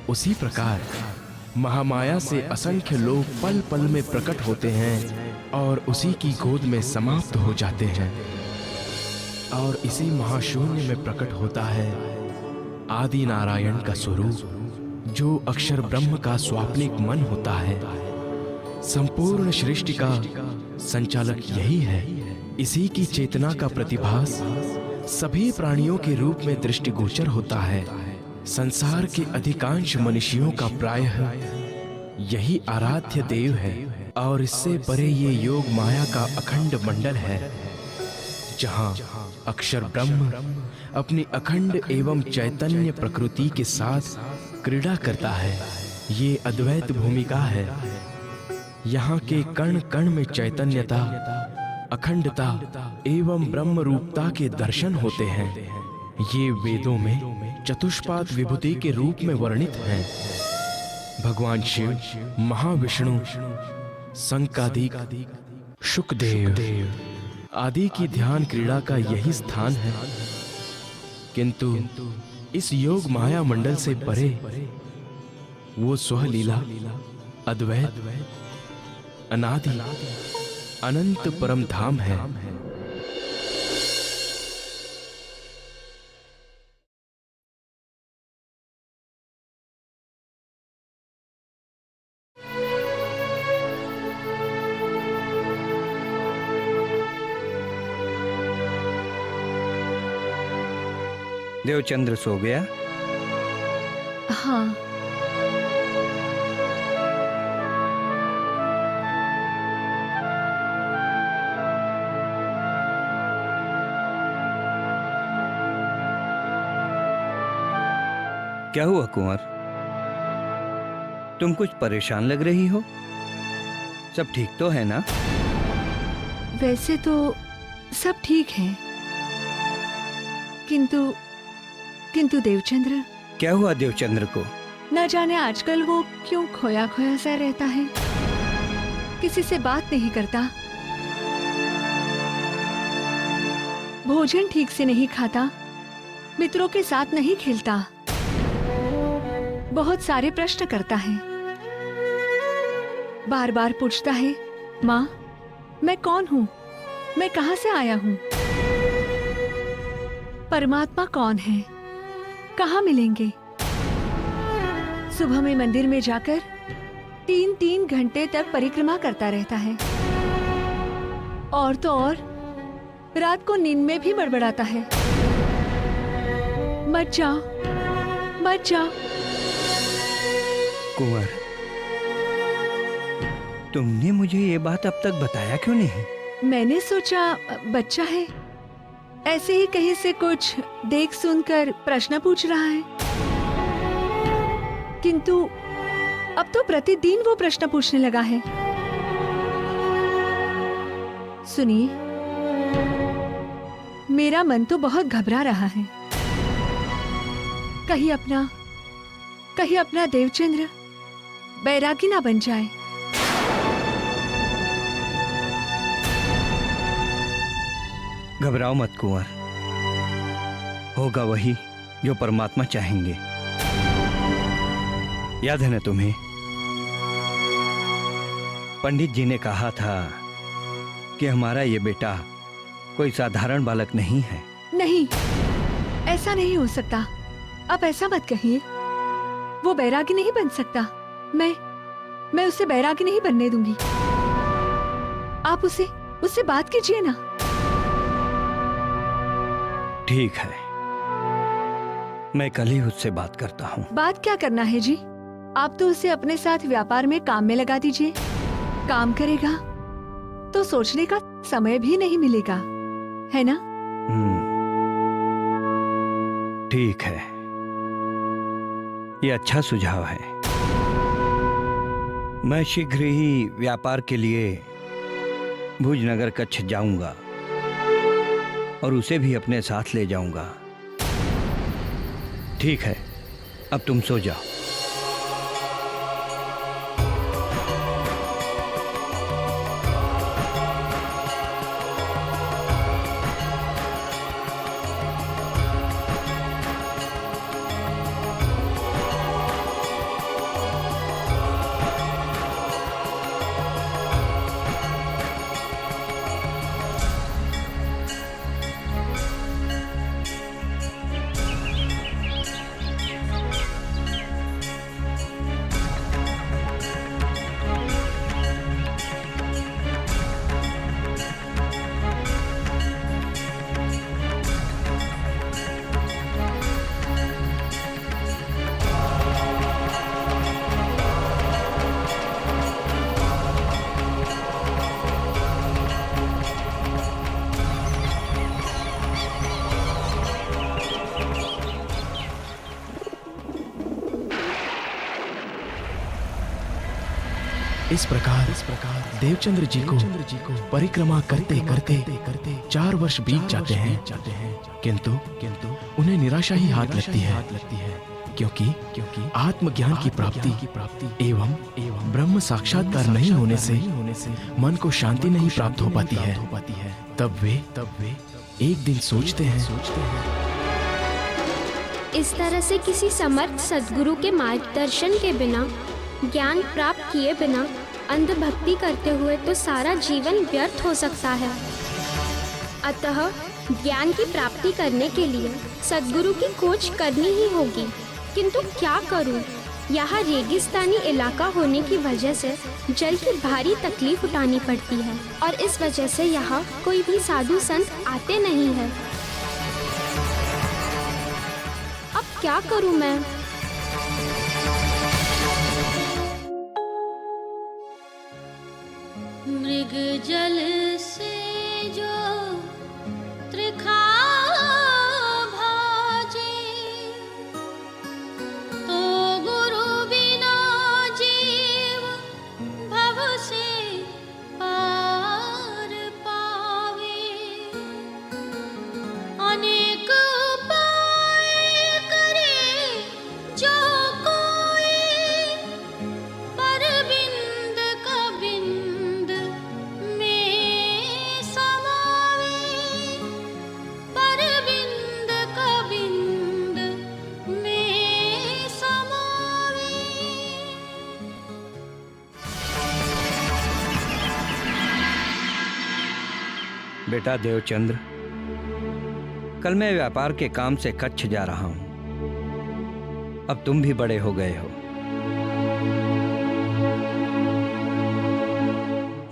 उसी प्रकार महामाया से असंख्य लोग पल पल में प्रकट होते हैं और उसी की गोद में समाप्त हो जाते हैं। और इसी महाशून्य में प्रकट होता है आदि नारायण का स्वरूप, जो अक्षर ब्रह्म का स्वाप्निक मन होता है। संपूर्ण सृष्टि का संचालक यही है। इसी की चेतना का प्रतिभास सभी प्राणियों के रूप में दृष्टिगोचर होता है। संसार के अधिकांश मनुष्यों का प्रायः यही आराध्य देव है और इससे परे ये योग माया का अखंड मंडल है, जहां अक्षर ब्रह्म अपनी अखंड एवं चैतन्य प्रकृति के साथ क्रीड़ा करता है। ये अद्वैत भूमिका है। यहाँ के कण कण में चैतन्यता, अखंडता एवं ब्रह्म रूपता के दर्शन होते हैं। ये वेदों में चतुष्पाद विभूति के रूप में वर्णित हैं। भगवान शिव, महाविष्णु, संकादिक, शुकदेव आदि की ध्यान क्रीड़ा का यही स्थान है। किंतु इस योग माया मंडल से परे वो स्वलीला, अद्वैत, अनादि, अनंत परम धाम है। देवचंद्र सो गया? हाँ। क्या हुआ कुंवर? तुम कुछ परेशान लग रही हो। सब ठीक तो है ना? वैसे तो सब ठीक है, किंतु देवचंद्र। क्या हुआ देवचंद्र को? न जाने आजकल वो क्यों खोया खोया सा रहता है। किसी से बात नहीं करता, भोजन ठीक से नहीं खाता, मित्रों के साथ नहीं खेलता, बहुत सारे प्रश्न करता है। बार बार पूछता है, माँ मैं कौन हूँ, मैं कहाँ से आया हूँ, परमात्मा कौन है, कहाँ मिलेंगे। सुबह में मंदिर में जाकर 3-3 घंटे तक परिक्रमा करता रहता है, और तो और रात को नींद में भी बड़बड़ाता है, मत जाओ मत जाओ। कुंवर, तुमने मुझे ये बात अब तक बताया क्यों नहीं? मैंने सोचा बच्चा है, ऐसे ही कहीं से कुछ देख सुनकर प्रश्न पूछ रहा है। किंतु अब तो प्रतिदिन वो प्रश्न पूछने लगा है। सुनिए, मेरा मन तो बहुत घबरा रहा है। कहीं अपना देवचंद्र बैरागी ना बन जाए। घबराओ मत कुंवर, होगा वही जो परमात्मा चाहेंगे। याद है ना तुम्हें, पंडित जी ने कहा था कि हमारा ये बेटा कोई साधारण बालक नहीं है। नहीं, ऐसा नहीं हो सकता। आप ऐसा मत कहिए। वो बैरागी नहीं बन सकता। मैं उसे बैरागी नहीं बनने दूंगी। आप उससे बात कीजिए ना। ठीक है, मैं कल ही उससे बात करता हूँ। बात क्या करना है जी? आप तो उसे अपने साथ व्यापार में काम में लगा दीजिए। काम करेगा तो सोचने का समय भी नहीं मिलेगा, है ना? ठीक है, ये अच्छा सुझाव है। मैं शीघ्र ही व्यापार के लिए भुजनगर कच्छ जाऊंगा और उसे भी अपने साथ ले जाऊंगा। ठीक है, अब तुम सो जाओ। इस प्रकार देवचंद्र जी को परिक्रमा करते करते 4 वर्ष बीत जाते हैं, किंतु उन्हें निराशा ही हाथ लगती है, क्योंकि आत्मज्ञान की प्राप्ति एवं ब्रह्म साक्षात्कार नहीं होने से मन को शांति नहीं प्राप्त हो पाती है। तब वे एक दिन सोचते हैं, इस तरह से किसी समर्थ सद्गुरु के मार्गदर्शन के बिना, ज्ञान प्राप्त किए बिना अंधभक्ति करते हुए तो सारा जीवन व्यर्थ हो सकता है। अतः ज्ञान की प्राप्ति करने के लिए सद्गुरु की खोज करनी ही होगी। किंतु क्या करूं? यहाँ रेगिस्तानी इलाका होने की वजह से जल की भारी तकलीफ उठानी पड़ती है और इस वजह से यहाँ कोई भी साधु संत आते नहीं है। अब क्या करूं मैं? मृग जल से जो त्रिखा भाजे, तो गुरु बिना जीव भव से पार पावे। अनेक उपाय करे जो कोई, पर बिंद का बिंद में समावे। पर बिंद का बिंद में समावे। बेटा देवचंद्र, कल मैं व्यापार के काम से कच्छ जा रहा हूं। अब तुम भी बड़े हो गए हो।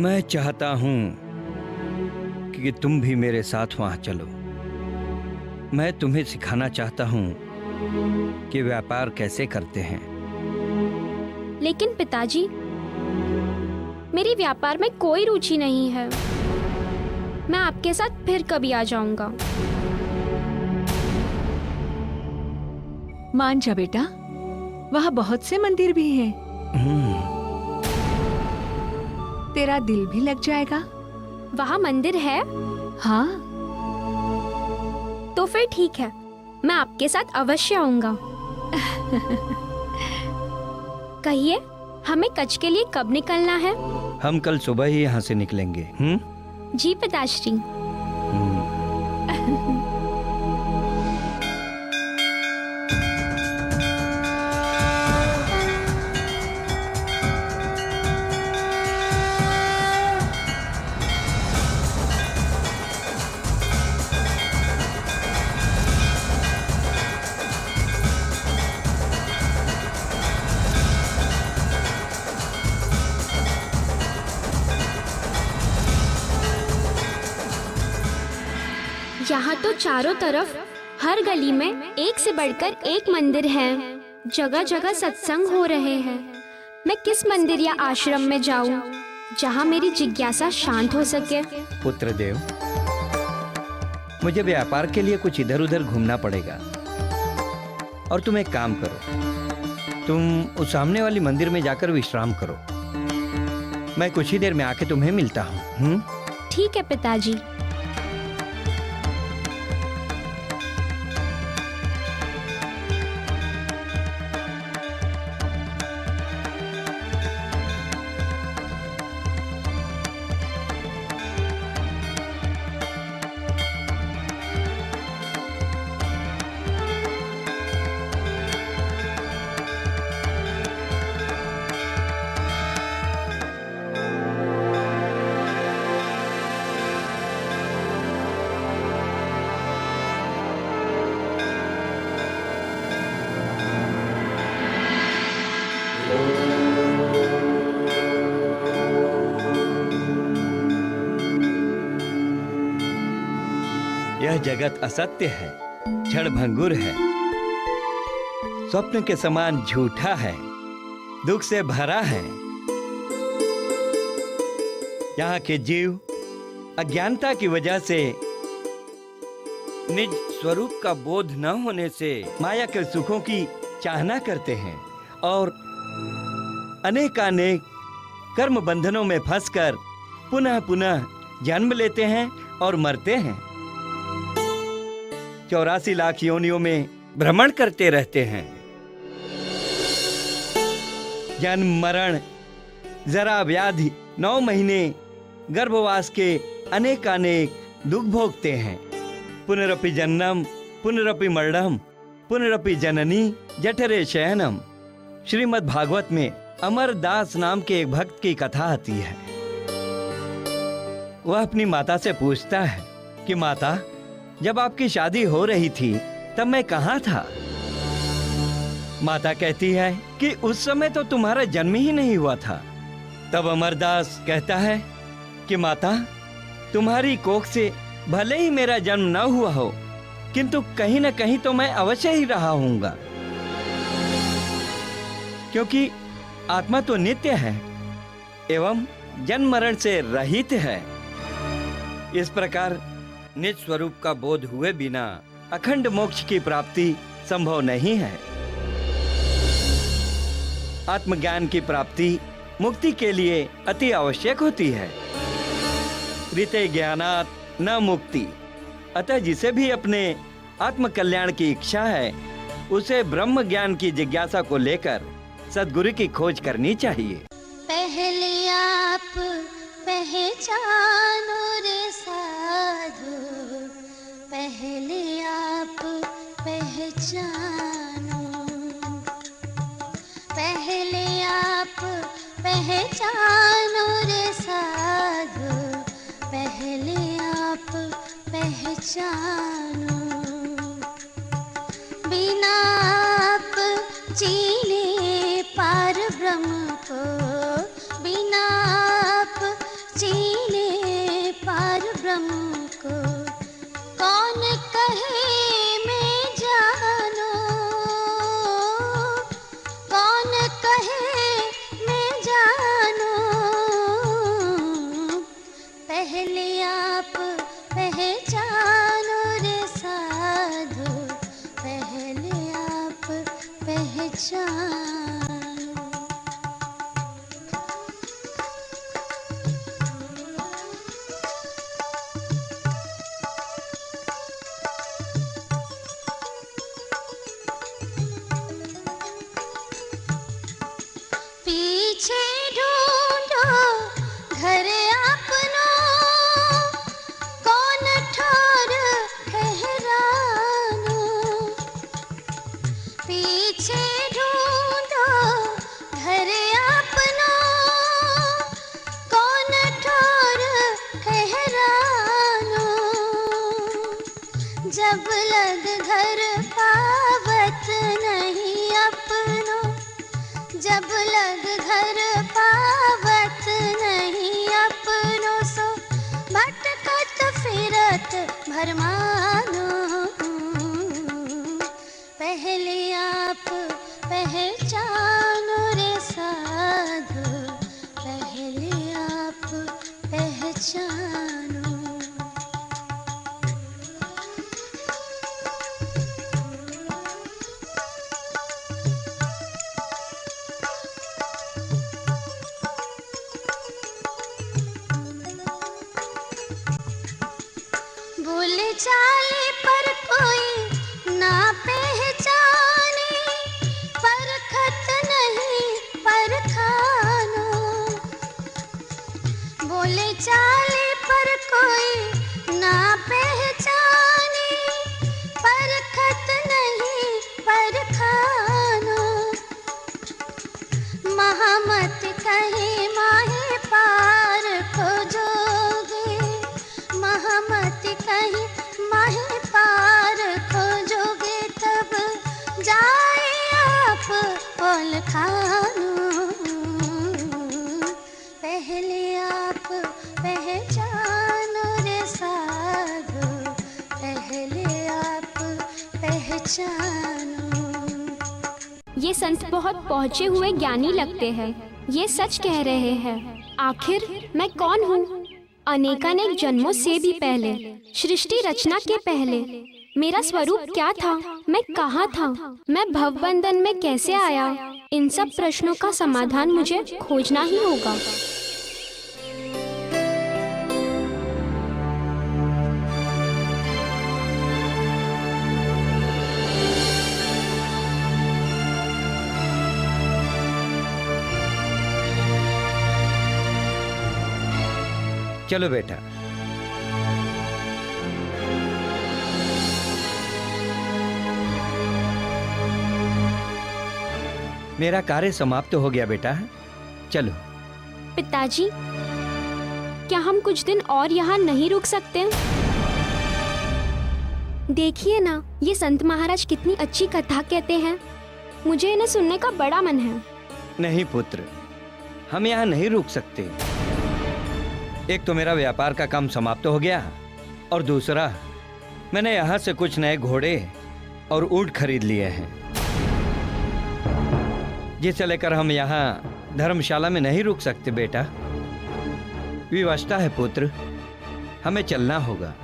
मैं चाहता हूं कि तुम भी मेरे साथ वहां चलो। मैं तुम्हें सिखाना चाहता हूं कि व्यापार कैसे करते हैं। लेकिन पिताजी, मेरी व्यापार में कोई रुचि नहीं है। मैं आपके साथ फिर कभी आ जाऊंगा। मान जा बेटा, वहाँ बहुत से मंदिर भी हैं। तेरा दिल भी लग जाएगा। वहाँ मंदिर है? हाँ, तो फिर ठीक है, मैं आपके साथ अवश्य आऊंगा। कहिए, हमें कच्छ के लिए कब निकलना है? हम कल सुबह ही यहाँ से निकलेंगे। जी पिताश्री। यहाँ तो चारों तरफ हर गली में एक से बढ़कर एक मंदिर है। जगह जगह सत्संग हो रहे हैं। मैं किस मंदिर या आश्रम में जाऊं जहाँ मेरी जिज्ञासा शांत हो सके? पुत्र देव, मुझे व्यापार के लिए कुछ इधर उधर घूमना पड़ेगा। और तुम एक काम करो, तुम उस सामने वाली मंदिर में जाकर विश्राम करो। मैं कुछ ही देर में आके तुम्हें मिलता हूँ। ठीक है पिताजी। यह जगत असत्य है, क्षणभंगुर है, स्वप्न के समान झूठा है, दुख से भरा है। यहाँ के जीव अज्ञानता की वजह से, निज स्वरूप का बोध न होने से माया के सुखों की चाहना करते हैं और अनेकानेक कर्म बंधनों में फंसकर पुनः पुनः जन्म लेते हैं और मरते हैं। 84 लाख योनियों में भ्रमण करते रहते हैं। जन्म मरण, जरा व्याधि, 9 महीने गर्भवास के अनेक दुख भोगते हैं। पुनरपि जन्मम पुनरपि मरणम पुनरपि जननी जठरे शयनम। श्रीमद् भागवत में अमरदास नाम के एक भक्त की कथा आती है। वह अपनी माता से पूछता है कि माता, जब आपकी शादी हो रही थी तब मैं कहाँ था? माता कहती है कि उस समय तो तुम्हारा जन्म ही नहीं हुआ था। तब अमरदास कहता है कि माता, तुम्हारी कोख से भले ही मेरा जन्म न हुआ हो, किंतु कहीं न कहीं तो मैं अवश्य ही रहा हूँगा, क्योंकि आत्मा तो नित्य है एवं जन्म मरण से रहित है। इस प्रकार निज स्वरूप का बोध हुए बिना अखंड मोक्ष की प्राप्ति संभव नहीं है। आत्मज्ञान की प्राप्ति मुक्ति के लिए अति आवश्यक होती है। ऋते ज्ञानात् न मुक्ति। अतः जिसे भी अपने आत्म कल्याण की इच्छा है, उसे ब्रह्म ज्ञान की जिज्ञासा को लेकर सद्गुरु की खोज करनी चाहिए। पहले आप पहचानो रे साधु, पहले आप पहचानो, पहले आप पहचानो रे साधु, पहले आप पहचानो। बिना आप चीने पार ब्रह्म को, बिना आप चीने पार ब्रह्म को, कौन कहे मैं जानो, कौन कहे मैं जानो। पहले आप पहचानो रे साधु, पहले आप पहचानो। पीछे ढूंढो घर अपनो, कौन ठोर ठहरानो। पीछे ढूंढो घर अपनो, कौन ठोर ठहरानो। जब लग घर पावत नहीं अपनो, जब लग घर पावत नहीं अपनो, सो भटकत फिरत भरमानो। पहले आप पहचानो रे साधु, पहले आप पहचानो। बोले चाले पर कोई ना पहचाने, परखत नहीं परखानो। बोले चाले पर कोई ना पहचाने, परखत नहीं परखानो। महामत कहे माहे पार खोजोगे, महामत कहीं माहे पार खोजोगे, तब जाए आप फल खानो। पहले आप पहचानो रे साधु, पहले आप पहचानो। ये संत बहुत पहुँचे हुए ज्ञानी लगते हैं। ये सच कह रहे हैं। आखिर मैं कौन हूँ? अनेकानेक जन्मों से भी पहले, सृष्टि रचना के पहले मेरा स्वरूप क्या था? मैं कहाँ था? मैं भवबंधन में कैसे आया? इन सब प्रश्नों का समाधान मुझे खोजना ही होगा। चलो बेटा। मेरा कार्य समाप्त हो गया बेटा। चलो। पिताजी, क्या हम कुछ दिन और यहाँ नहीं रुक सकते? देखिए ना, ये संत महाराज कितनी अच्छी कथा कहते हैं। मुझे इन्हें सुनने का बड़ा मन है। नहीं पुत्र, हम यहाँ नहीं रुक सकते। एक तो मेरा व्यापार का काम समाप्त हो गया, और दूसरा मैंने यहाँ से कुछ नए घोड़े और ऊंट खरीद लिए हैं, जिसे लेकर हम यहाँ धर्मशाला में नहीं रुक सकते बेटा। विवशता है पुत्र, हमें चलना होगा।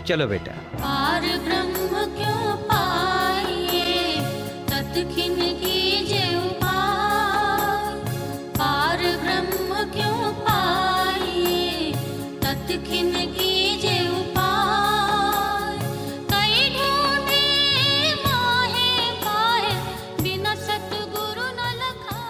चलो बेटा। पार ब्रह्म क्यों पाइए, तत्खिन कीजे उपाय। पार ब्रह्म क्यों पाइए, तत्खिन कीजे उपाय। कई ढूंढे माहे पाए, बिना सतगुरु न लखाए।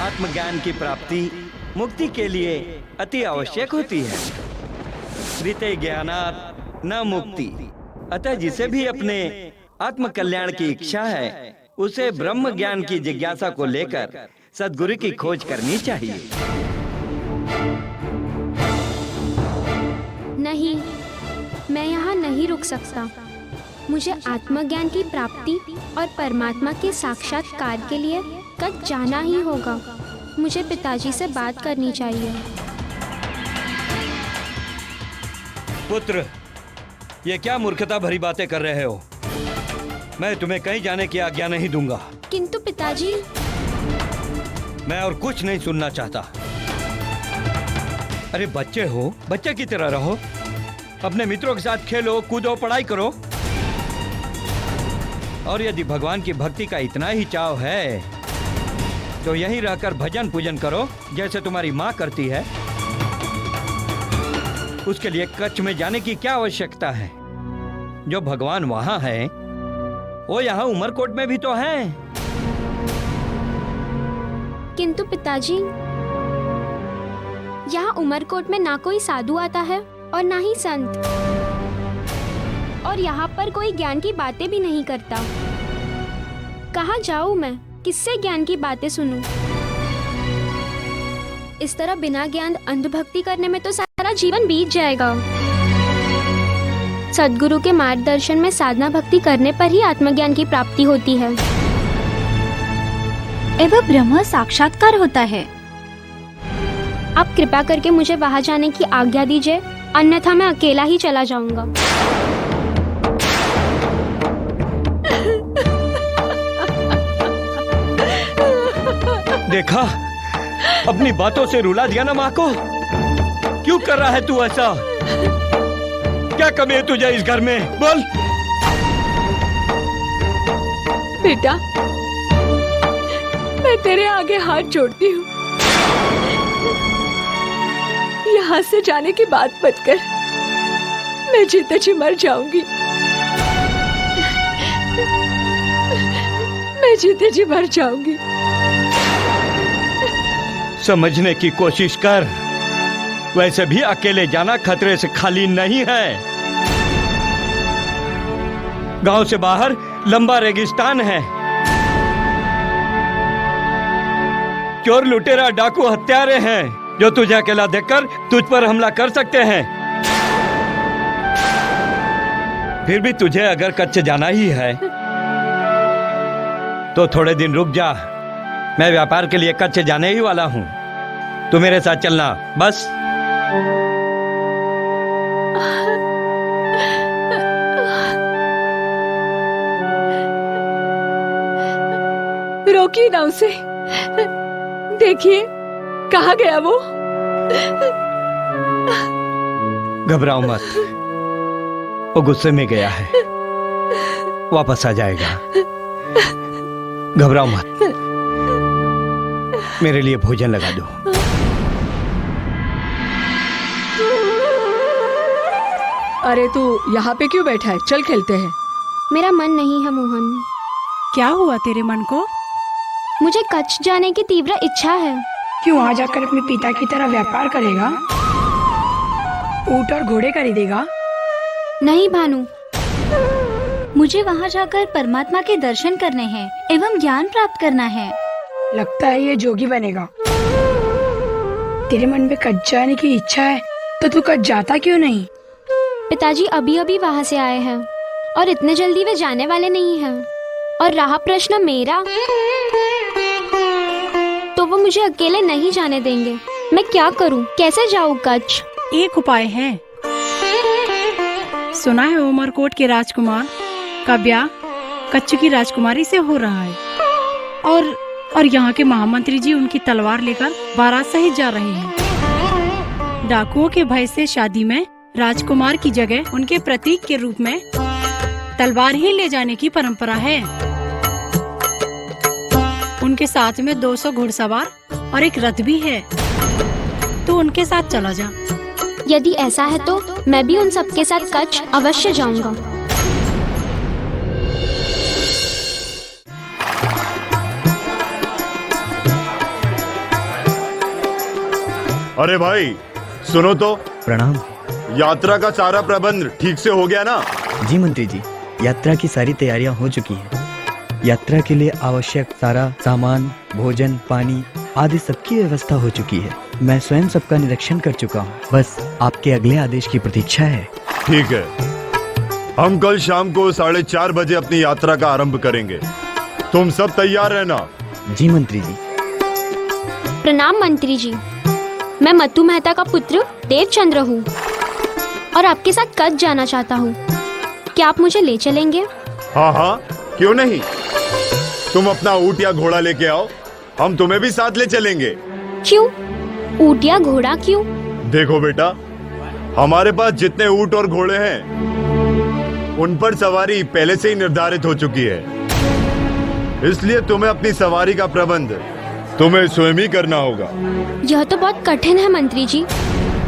आत्मज्ञान की प्राप्ति मुक्ति के लिए अति आवश्यक होती है। ऋते ज्ञानात् न मुक्ति। अतः जिसे भी अपने आत्म कल्याण की इच्छा है, उसे ब्रह्म ज्ञान की जिज्ञासा को लेकर सद्गुरु की खोज करनी चाहिए। नहीं, मैं यहाँ नहीं रुक सकता। मुझे आत्मज्ञान की प्राप्ति और परमात्मा के साक्षात्कार के लिए कल जाना ही होगा। मुझे पिताजी से बात करनी चाहिए। पुत्र, ये क्या मूर्खता भरी बातें कर रहे हो? मैं तुम्हें कहीं जाने की आज्ञा नहीं दूंगा। किंतु पिताजी। मैं और कुछ नहीं सुनना चाहता। अरे बच्चे हो, बच्चे की तरह रहो। अपने मित्रों के साथ खेलो, कूदो, पढ़ाई करो। और यदि भगवान की भक्ति का इतना ही चाव है तो यहीं रहकर भजन पूजन करो, जैसे तुम्हारी माँ करती है। उसके लिए कच्छ में जाने की क्या आवश्यकता है? जो भगवान वहां है, वो यहाँ उमरकोट में भी तो है। किंतु पिताजी, यहाँ उमरकोट में ना कोई साधु आता है और ना ही संत, और यहाँ पर कोई ज्ञान की बातें भी नहीं करता। कहाँ जाऊँ मैं? किससे ज्ञान की बातें सुनूं? इस तरह बिना ज्ञान अंधभक्ति करने में तो सारा जीवन बीत जाएगा। सद्गुरु के मार्गदर्शन में साधना भक्ति करने पर ही आत्मज्ञान की प्राप्ति होती है एवं ब्रह्म साक्षात्कार होता है। आप कृपा करके मुझे वहां जाने की आज्ञा दीजिए, अन्यथा मैं अकेला ही चला जाऊंगा। देखा, अपनी बातों से रुला दिया ना माँ को। क्यों कर रहा है तू ऐसा? क्या कमी है तुझे इस घर में? बोल। बेटा, मैं तेरे आगे हाथ जोड़ती हूँ। यहाँ से जाने की बात मत कर। मैं जीते जी मर जाऊंगी। मैं जीते जी मर जाऊंगी। समझने की कोशिश कर। वैसे भी अकेले जाना खतरे से खाली नहीं है। गांव से बाहर लंबा रेगिस्तान है। चोर, लुटेरा, डाकू, हत्यारे हैं जो तुझे अकेला देखकर तुझ पर हमला कर सकते हैं। फिर भी तुझे अगर कच्छ जाना ही है तो थोड़े दिन रुक जा। मैं व्यापार के लिए कच्छ जाने ही वाला हूँ। तू मेरे साथ चलना बस। रोकिए ना उसे। देखिए कहाँ गया वो। घबराओ मत, वो गुस्से में गया है, वापस आ जाएगा। घबराओ मत, मेरे लिए भोजन लगा दो। अरे तू यहाँ पे क्यों बैठा है? चल खेलते हैं। मेरा मन नहीं है मोहन। क्या हुआ तेरे मन को? मुझे कच्छ जाने की तीव्र इच्छा है। क्यों वहाँ जाकर अपने पिता की तरह व्यापार करेगा? ऊंट और घोड़े खरीदेगा? नहीं भानु, मुझे वहाँ जाकर परमात्मा के दर्शन करने हैं एवं ज्ञान प्राप्त करना है। लगता है ये जोगी बनेगा। तेरे मन में कच्छ जाने की इच्छा है तो तू कच्छ जाता क्यों नहीं? पिताजी अभी अभी वहाँ से आए हैं और इतने जल्दी वे जाने वाले नहीं हैं। और रहा प्रश्न मेरा, तो वो मुझे अकेले नहीं जाने देंगे। मैं क्या करूं? कैसे जाऊं कच्छ? एक उपाय है। सुना है उमरकोट के राजकुमार का ब्याह कच्छ की राजकुमारी से हो रहा है और यहाँ के महामंत्री जी उनकी तलवार लेकर बारात सहित जा रहे हैं। डाकुओं के भय से शादी में राजकुमार की जगह उनके प्रतीक के रूप में तलवार ही ले जाने की परंपरा है। उनके साथ में 200 घुड़सवार और एक रथ भी है, तो उनके साथ चला जा। यदि ऐसा है तो मैं भी उन सबके साथ कच्छ अवश्य जाऊंगा। अरे भाई सुनो तो। प्रणाम। यात्रा का सारा प्रबंध ठीक से हो गया ना? जी मंत्री जी, यात्रा की सारी तैयारियां हो चुकी हैं। यात्रा के लिए आवश्यक सारा सामान, भोजन, पानी आदि सबकी व्यवस्था हो चुकी है। मैं स्वयं सबका निरीक्षण कर चुका हूँ। बस आपके अगले आदेश की प्रतीक्षा है। ठीक है, हम कल शाम को 4:30 बजे अपनी यात्रा का आरंभ करेंगे। तुम सब तैयार रहना। जी मंत्री जी। प्रणाम मंत्री जी, मैं मत्तू मेहता का पुत्र देवचंद्र हूँ और आपके साथ कच्छ जाना चाहता हूँ। क्या आप मुझे ले चलेंगे? हाँ हाँ, क्यों नहीं। तुम अपना ऊँट या घोड़ा लेके आओ, हम तुम्हें भी साथ ले चलेंगे। क्यों? ऊँट या घोड़ा क्यों? देखो बेटा, हमारे पास जितने ऊँट और घोड़े हैं उन पर सवारी पहले से ही निर्धारित हो चुकी है, इसलिए तुम्हें अपनी सवारी का प्रबंध तुम्हें स्वयं ही करना होगा। यह तो बहुत कठिन है मंत्री जी,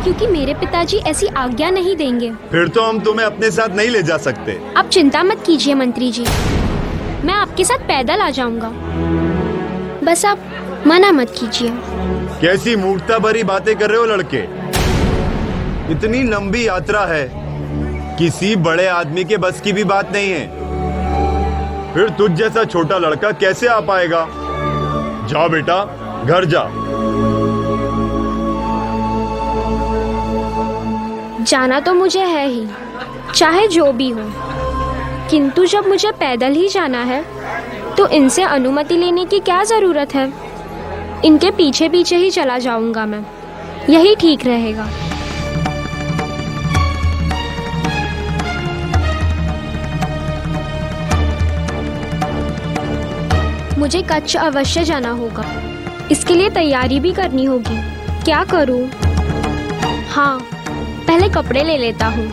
क्योंकि मेरे पिताजी ऐसी आज्ञा नहीं देंगे। फिर तो हम तुम्हें अपने साथ नहीं ले जा सकते। आप चिंता मत कीजिए मंत्री जी, मैं आपके साथ पैदल आ जाऊंगा। बस आप मना मत कीजिए। कैसी मूर्खता भरी बातें कर रहे हो लड़के। इतनी लंबी यात्रा है, किसी बड़े आदमी के बस की भी बात नहीं है। फिर तुझ जैसा छोटा लड़का कैसे आ पाएगा? जा बेटा, घर जा। जाना तो मुझे है ही, चाहे जो भी हो, किंतु जब मुझे पैदल ही जाना है तो इनसे अनुमति लेने की क्या जरूरत है। इनके पीछे पीछे ही चला जाऊंगा मैं, यही ठीक रहेगा। मुझे कच्छ अवश्य जाना होगा, इसके लिए तैयारी भी करनी होगी। क्या करूं? हाँ, पहले कपड़े ले लेता हूँ।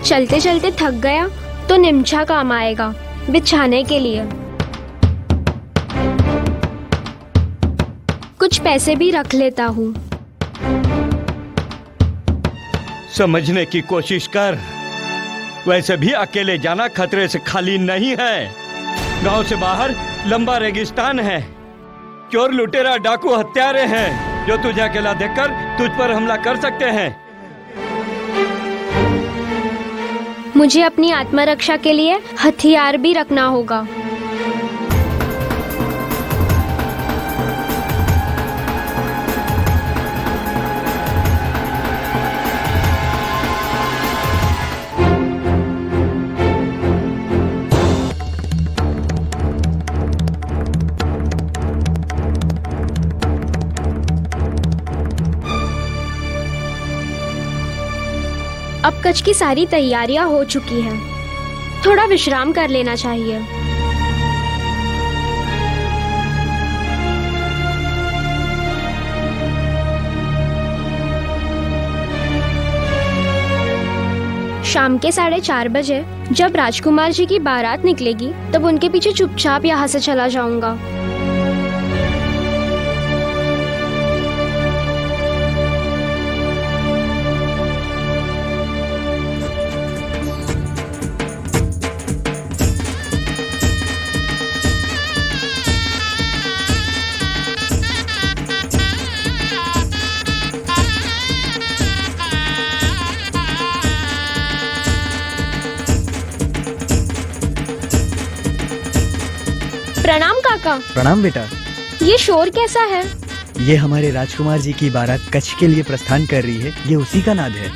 चलते चलते थक गया तो निमछा काम आएगा बिछाने के लिए। कुछ पैसे भी रख लेता हूँ। समझने की कोशिश कर, वैसे भी अकेले जाना खतरे से खाली नहीं है। गांव से बाहर लंबा रेगिस्तान है, चोर लुटेरा डाकू हत्यारे हैं जो तुझे अकेला देखकर तुझ पर हमला कर सकते हैं। मुझे अपनी आत्मरक्षा के लिए हथियार भी रखना होगा। अब कच्छ की सारी तैयारियां हो चुकी हैं। थोड़ा विश्राम कर लेना चाहिए। शाम के 4:30 बजे जब राजकुमार जी की बारात निकलेगी तब उनके पीछे चुपचाप यहाँ से चला जाऊंगा। प्रणाम काका। प्रणाम बेटा। ये शोर कैसा है? ये हमारे राजकुमार जी की बारात कच्छ के लिए प्रस्थान कर रही है, ये उसी का नाद है।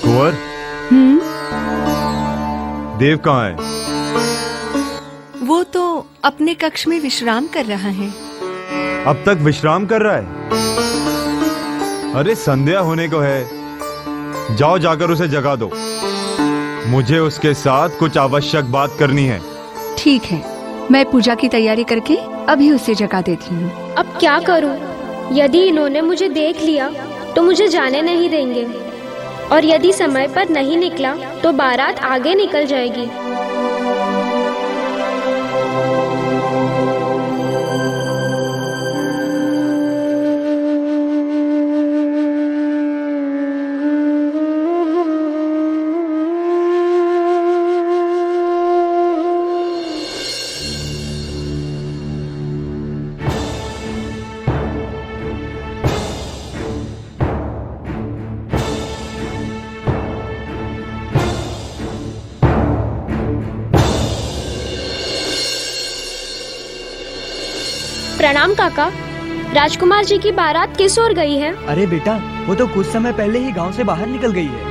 कुंवर, देव कहाँ है? वो तो अपने कक्ष में विश्राम कर रहा है। अब तक विश्राम कर रहा है? अरे संध्या होने को है, जाओ जाकर उसे जगा दो। मुझे उसके साथ कुछ आवश्यक बात करनी है। ठीक है, मैं पूजा की तैयारी करके अभी उसे जगा देती हूँ। अब क्या करूँ? यदि इन्होंने मुझे देख लिया तो मुझे जाने नहीं देंगे, और यदि समय पर नहीं निकला तो बारात आगे निकल जाएगी। प्रणाम काका। राजकुमार जी की बारात किस ओर गई है? अरे बेटा, वो तो कुछ समय पहले ही गांव से बाहर निकल गई है।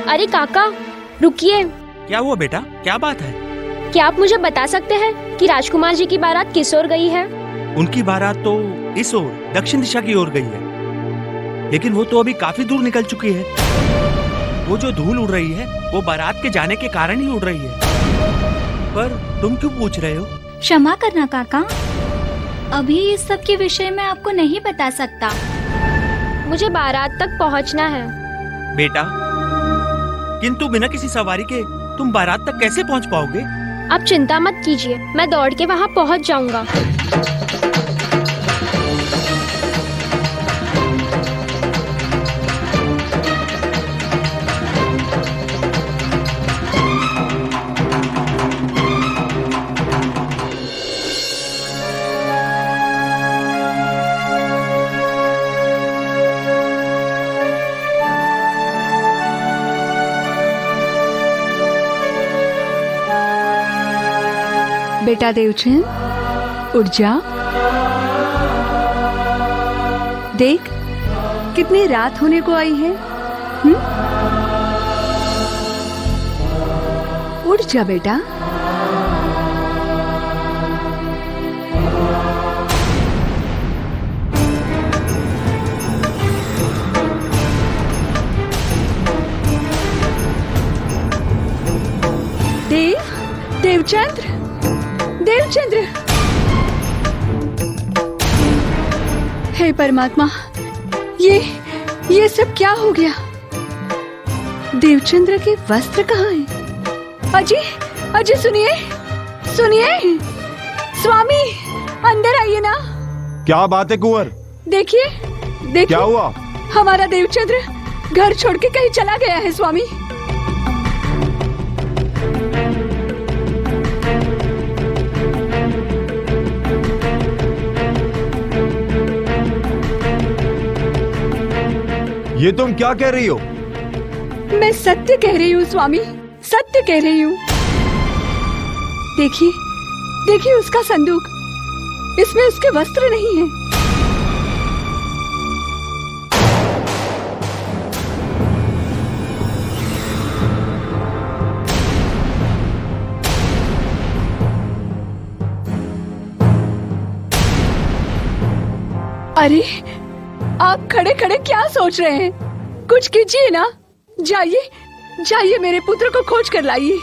अरे काका रुकिए। क्या हुआ बेटा, क्या बात है? क्या आप मुझे बता सकते हैं कि राजकुमार जी की बारात किस ओर गई है? उनकी बारात तो इस ओर दक्षिण दिशा की ओर गई है, लेकिन वो तो अभी काफी दूर निकल चुकी है। वो जो धूल उड़ रही है वो बारात के जाने के कारण ही उड़ रही है। पर तुम क्यों पूछ रहे हो? क्षमा करना काका, अभी इस सब के विषय में आपको नहीं बता सकता। मुझे बारात तक पहुंचना है। बेटा, किंतु बिना किसी सवारी के तुम बारात तक कैसे पहुंच पाओगे? आप चिंता मत कीजिए, मैं दौड़ के वहां पहुंच जाऊंगा। बेटा देवचंद, उठ जा। देख कितनी रात होने को आई है। उठ जा बेटा। देवचंद्र, देवचंद्र, हे परमात्मा, ये सब क्या हो गया? देवचंद्र के वस्त्र कहाँ हैं? अजय, अजय सुनिए, सुनिए, स्वामी अंदर आइए ना। क्या बात है कुंवर? देखिए, देखिए क्या हुआ? हमारा देवचंद्र घर छोड़ के कहीं चला गया है स्वामी। ये तुम क्या कह रही हो? मैं सत्य कह रही हूँ स्वामी, सत्य कह रही हूँ। देखिए, देखिए उसका संदूक, इसमें उसके वस्त्र नहीं है। अरे, आप खड़े खड़े क्या सोच रहे हैं? कुछ कीजिए ना। जाइए, जाइए मेरे पुत्र को खोज कर लाइए।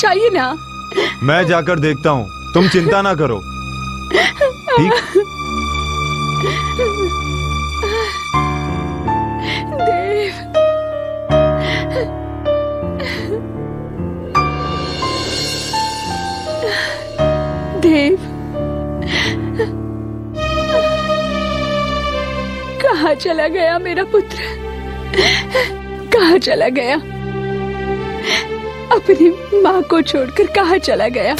जाइए ना। मैं जाकर देखता हूँ, तुम चिंता ना करो। ठीक? देव, देव, कहाँ चला गया मेरा पुत्र? कहाँ चला गया? अपनी माँ को छोड़कर कहाँ चला गया?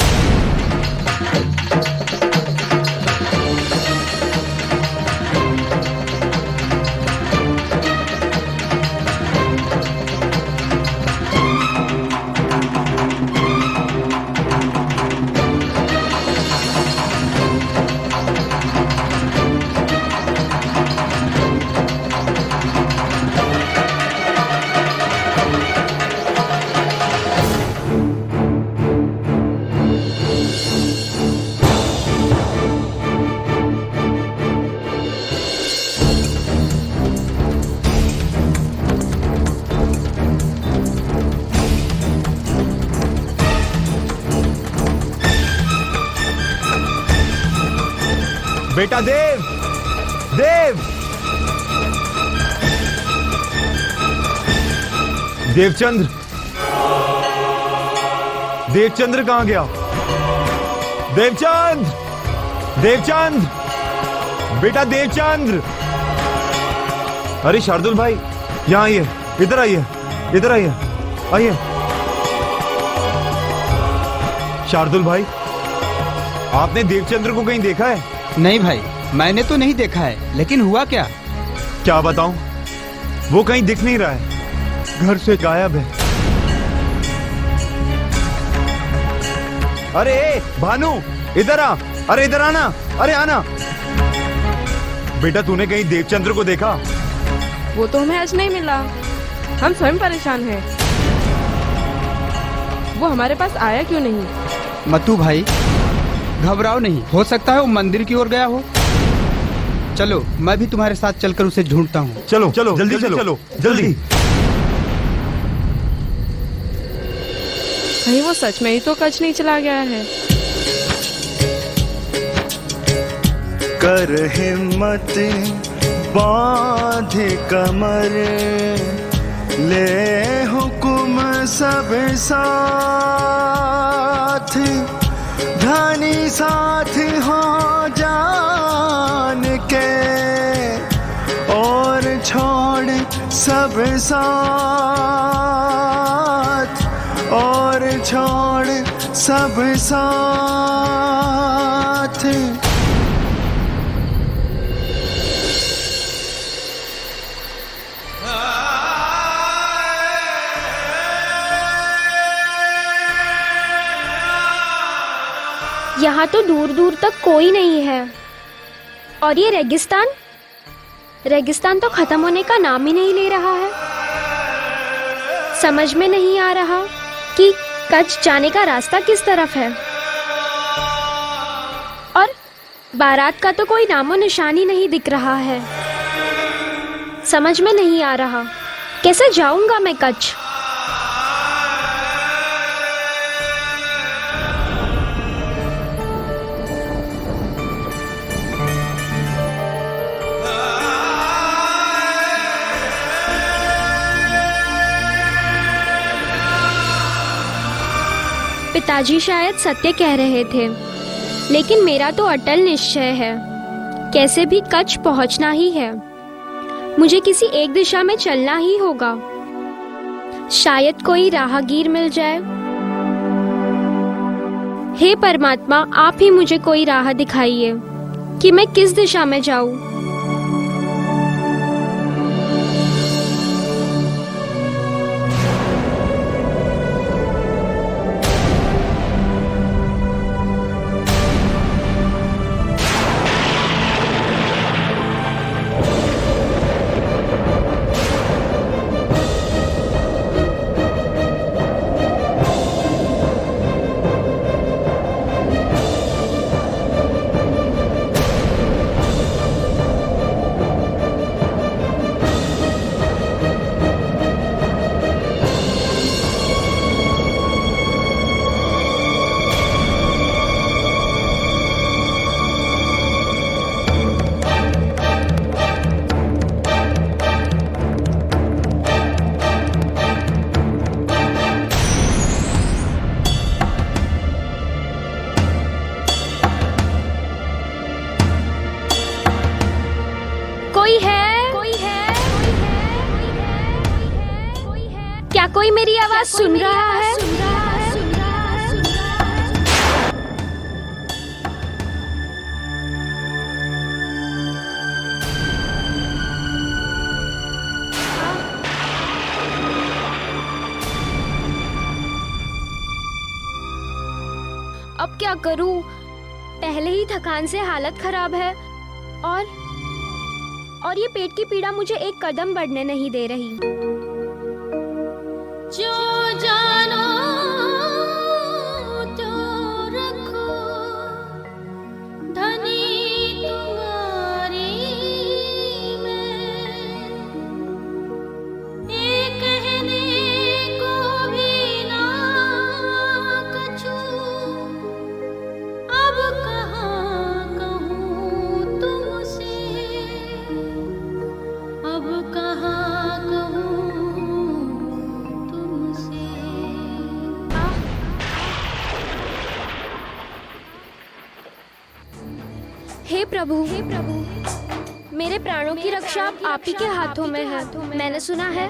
बेटा देव, देव, देवचंद्र, देवचंद्र कहाँ गया? देवचंद्र, देवचंद्र, बेटा देवचंद्र। अरे शार्दुल भाई, यहाँ आइए, इधर आइए, इधर आइए, आइए। शार्दुल भाई, आपने देवचंद्र को कहीं देखा है? नहीं भाई, मैंने तो नहीं देखा है, लेकिन हुआ क्या? क्या बताऊं, वो कहीं दिख नहीं रहा है, घर से गायब है। अरे भानु, इधर आ, अरे इधर आना, अरे आना। बेटा तूने कहीं देवचंद्र को देखा? वो तो हमें आज नहीं मिला, हम स्वयं परेशान हैं। वो हमारे पास आया क्यों नहीं? मत्तू भाई, घबराओ नहीं, हो सकता है वो मंदिर की ओर गया हो। चलो, मैं भी तुम्हारे साथ चलकर उसे ढूंढता हूँ। चलो चलो, जल्दी चलो, चलो जल्दी। कहीं वो सच में ही तो कच्छ नहीं चला गया है। कर हिम्मत बांध कमर, ले हुकुम सब साथ, धनी साथ हो जान के, और छोड़ सब साथ, और छोड़ सब साथ। यहाँ तो दूर दूर तक कोई नहीं है। और ये रेगिस्तान, रेगिस्तान तो खत्म होने का नाम ही नहीं ले रहा है। समझ में नहीं आ रहा कि कच्छ जाने का रास्ता किस तरफ है। और बारात का तो कोई नामो निशान ही नहीं दिख रहा है। समझ में नहीं आ रहा कैसे जाऊंगा मैं कच्छ। पिताजी शायद सत्य कह रहे थे, लेकिन मेरा तो अटल निश्चय है, कैसे भी कच्छ पहुंचना ही है। मुझे किसी एक दिशा में चलना ही होगा। शायद कोई राहगीर मिल जाए। हे परमात्मा, आप ही मुझे कोई राह दिखाइए कि मैं किस दिशा में जाऊं। क्या कोई मेरी आवाज सुन रहा है? अब क्या करूं? पहले ही थकान से हालत खराब है और ये पेट की पीड़ा मुझे एक कदम बढ़ने नहीं दे रही। जो जानो तो रखो, धनी तुम्हारी मैं, ये कहने को भी ना कछु, अब कहाँ कहूँ तुमसे, अब कहाँ कहूँ। हे प्रभु, मेरे प्राणों की रक्षा आप ही के हाथों में है। मैंने सुना है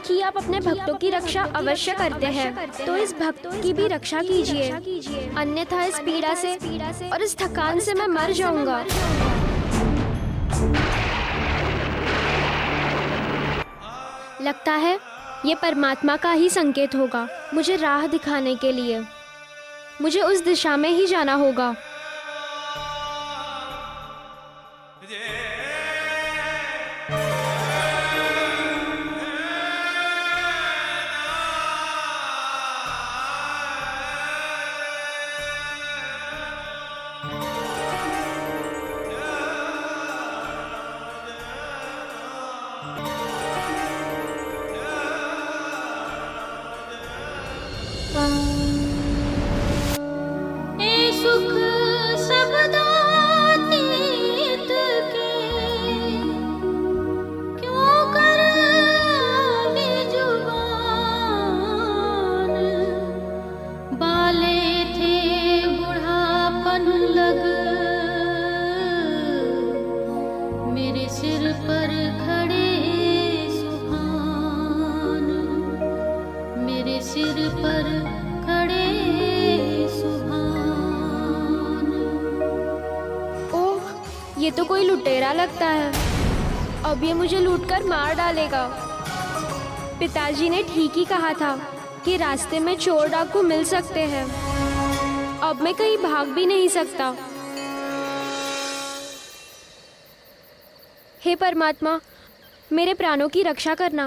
कि आप अपने भक्तों की रक्षा अवश्य करते हैं, तो इस भक्त की भी रक्षा कीजिए, अन्यथा इस पीड़ा से और इस थकान से मैं मर जाऊंगा। लगता है ये परमात्मा का ही संकेत होगा, मुझे राह दिखाने के लिए। मुझे उस दिशा में ही जाना होगा। ए सुख सब दातीत के, क्यों कर जुबान, बाले थे बुढ़ापन लग, मेरे सिर पर खड़े सुभान, मेरे सिर पर खड़े सुभान। ओह, ये तो कोई लुटेरा लगता है। अब ये मुझे लूटकर मार डालेगा। पिताजी ने ठीक ही कहा था कि रास्ते में चोर डाकू मिल सकते हैं। अब मैं कहीं भाग भी नहीं सकता। हे परमात्मा, मेरे प्राणों की रक्षा करना।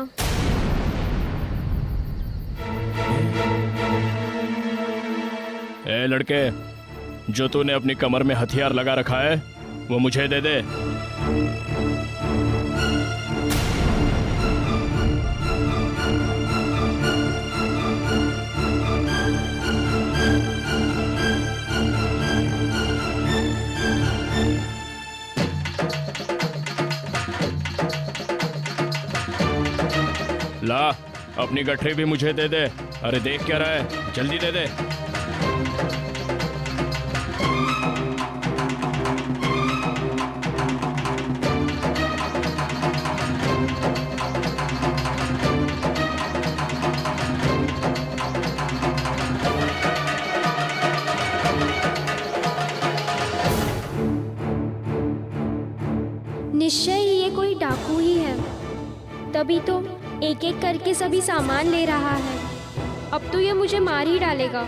ए लड़के, जो तूने अपनी कमर में हथियार लगा रखा है वो मुझे दे दे। ला, अपनी गठरी भी मुझे दे दे। अरे देख क्या रहा है, जल्दी दे दे। निश्चय ही ये कोई डाकू ही है, तभी तो एक एक करके सभी सामान ले रहा है। अब तो ये मुझे मार ही डालेगा।